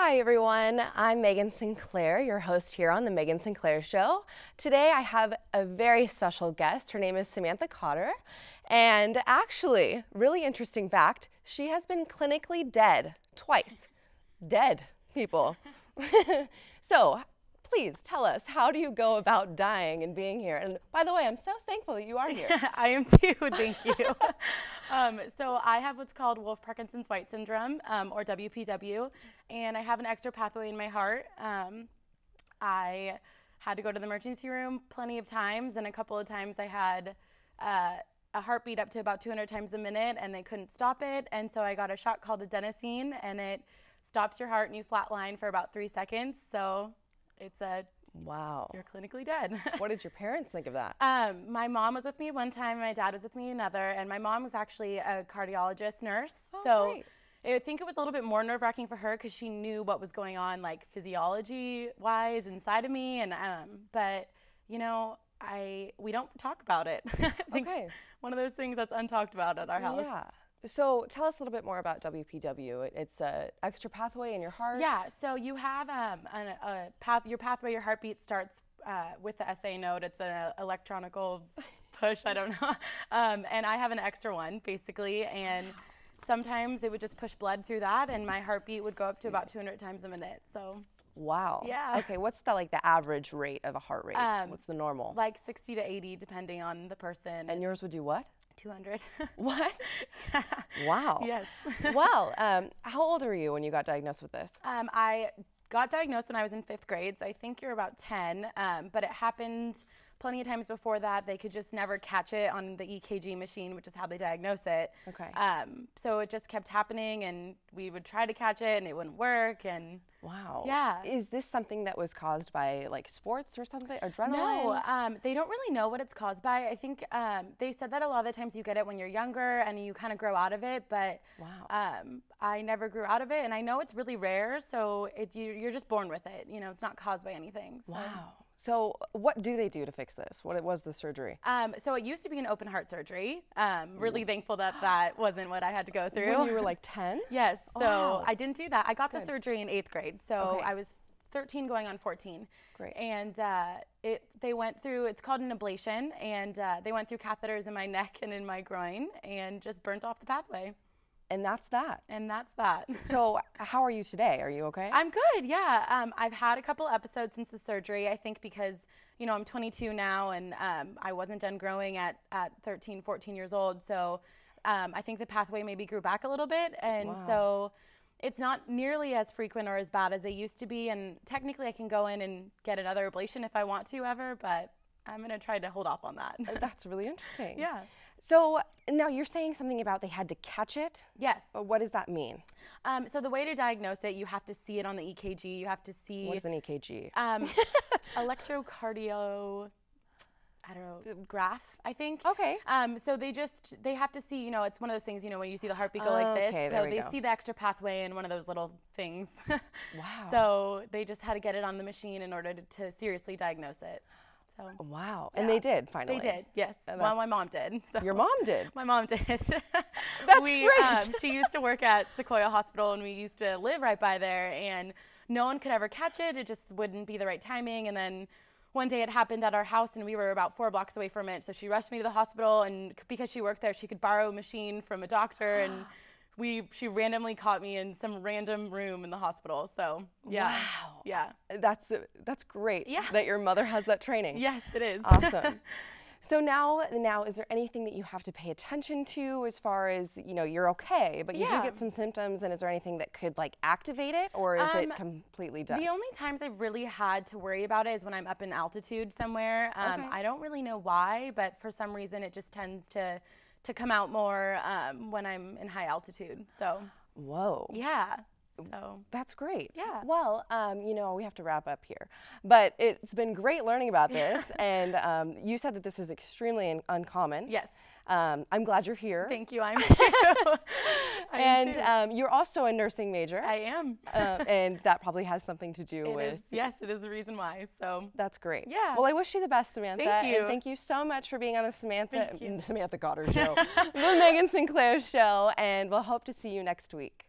Hi everyone, I'm Megan Sinclair, your host here on The Megan Sinclair Show. Today I have a very special guest. Her name is Samantha Cotter, and actually, really interesting fact, she has been clinically dead twice. Dead, people. So, please tell us, how do you go about dying and being here? And by the way, I'm so thankful that you are here. I am too, thank you. So I have what's called Wolff-Parkinson's-White syndrome, or WPW, and I have an extra pathway in my heart. I had to go to the emergency room plenty of times, and a couple of times I had a heartbeat up to about 200 times a minute, and they couldn't stop it, and so I got a shot called adenosine, and it stops your heart and you flatline for about 3 seconds, so it's Wow. you're clinically dead. What did your parents think of that? My mom was with me one time, my dad was with me another, and my mom was actually a cardiologist nurse. Oh, so great. I think it was a little bit more nerve-wracking for her because she knew what was going on, like physiology-wise inside of me. And but you know, we don't talk about it. I think Okay. it's one of those things that's untalked about at our house. Yeah. So tell us a little bit more about WPW. It's an extra pathway in your heart? Yeah, so you have your pathway, your heartbeat starts with the SA node. It's an electronical push, I don't know. And I have an extra one, basically, and sometimes it would just push blood through that, and my heartbeat would go up to about 200 times a minute, so. Wow. Yeah. Okay, what's the average rate of a heart rate? What's the normal? Like 60 to 80, depending on the person. And yours would do what? 200. What? Wow. Yes. Well, how old were you when you got diagnosed with this? I got diagnosed when I was in 5th grade, so I think you're about 10, but it happened plenty of times before that. They could just never catch it on the EKG machine, which is how they diagnose it. Okay. So it just kept happening, and we would try to catch it, and it wouldn't work, and Wow. yeah. Is this something that was caused by like sports or something? Adrenaline? No, they don't really know what it's caused by. I think they said that a lot of the times you get it when you're younger and you kind of grow out of it, but Wow. I never grew out of it, and I know it's really rare, so you're just born with it. You know, it's not caused by anything. So. Wow. So what do they do to fix this? What was the surgery? So it used to be an open heart surgery. Really thankful that that wasn't what I had to go through. When you were like 10? Yes, so Wow. I didn't do that. I got the surgery in 8th grade, so Okay. I was 13 going on 14. Great. And they went through, it's called an ablation, and they went through catheters in my neck and in my groin and just burnt off the pathway. And that's that. And that's that. So how are you today? Are you okay? I'm good, yeah. I've had a couple episodes since the surgery, I think because, you know, I'm 22 now, and I wasn't done growing at 13, 14 years old. So I think the pathway maybe grew back a little bit. And Wow. so it's not nearly as frequent or as bad as they used to be. And technically I can go in and get another ablation if I want to ever, but I'm going to try to hold off on that. That's really interesting. Yeah. So now you're saying something about they had to catch it? Yes. What does that mean? So the way to diagnose it, you have to see it on the EKG. You have to see What is an EKG? electrocardio, I don't know, graph, I think. Okay. So they have to see, you know, it's one of those things, you know, when you see the heartbeat go like this. Okay, So there we they go. see the extra pathway in one of those little things. Wow. So they just had to get it on the machine in order to seriously diagnose it. So Wow. And they did finally. they did, yes. And Well, my mom did. So. Your mom did? My mom did. That's great. She used to work at Sequoia Hospital, and we used to live right by there, and no one could ever catch it. It just wouldn't be the right timing. And then one day it happened at our house, and we were about 4 blocks away from it. So she rushed me to the hospital, and because she worked there, she could borrow a machine from a doctor, and she randomly caught me in some random room in the hospital. So yeah. Wow. Yeah. That's great. Yeah. That your mother has that training. Yes, it is. Awesome. So now, is there anything that you have to pay attention to as far as, you know, you're okay, but you do Yeah. get some symptoms, and is there anything that could like activate it, or is it completely done? The only times I've really had to worry about it is when I'm up in altitude somewhere. Okay. I don't really know why, but for some reason it just tends to come out more when I'm in high altitude. So Whoa. yeah. So That's great. Yeah. Well, you know, we have to wrap up here, but it's been great learning about this, and you said that this is extremely uncommon. yes. I'm glad you're here. Thank you. I'm too. And you're also a nursing major, I am. and that probably has something to do with. Yes, it is the reason why. So That's great. Yeah. Well, I wish you the best, Samantha. Thank you. And thank you so much for being on the Thank you. Samantha Cotter Show, the Megan Sinclair Show, and we'll hope to see you next week.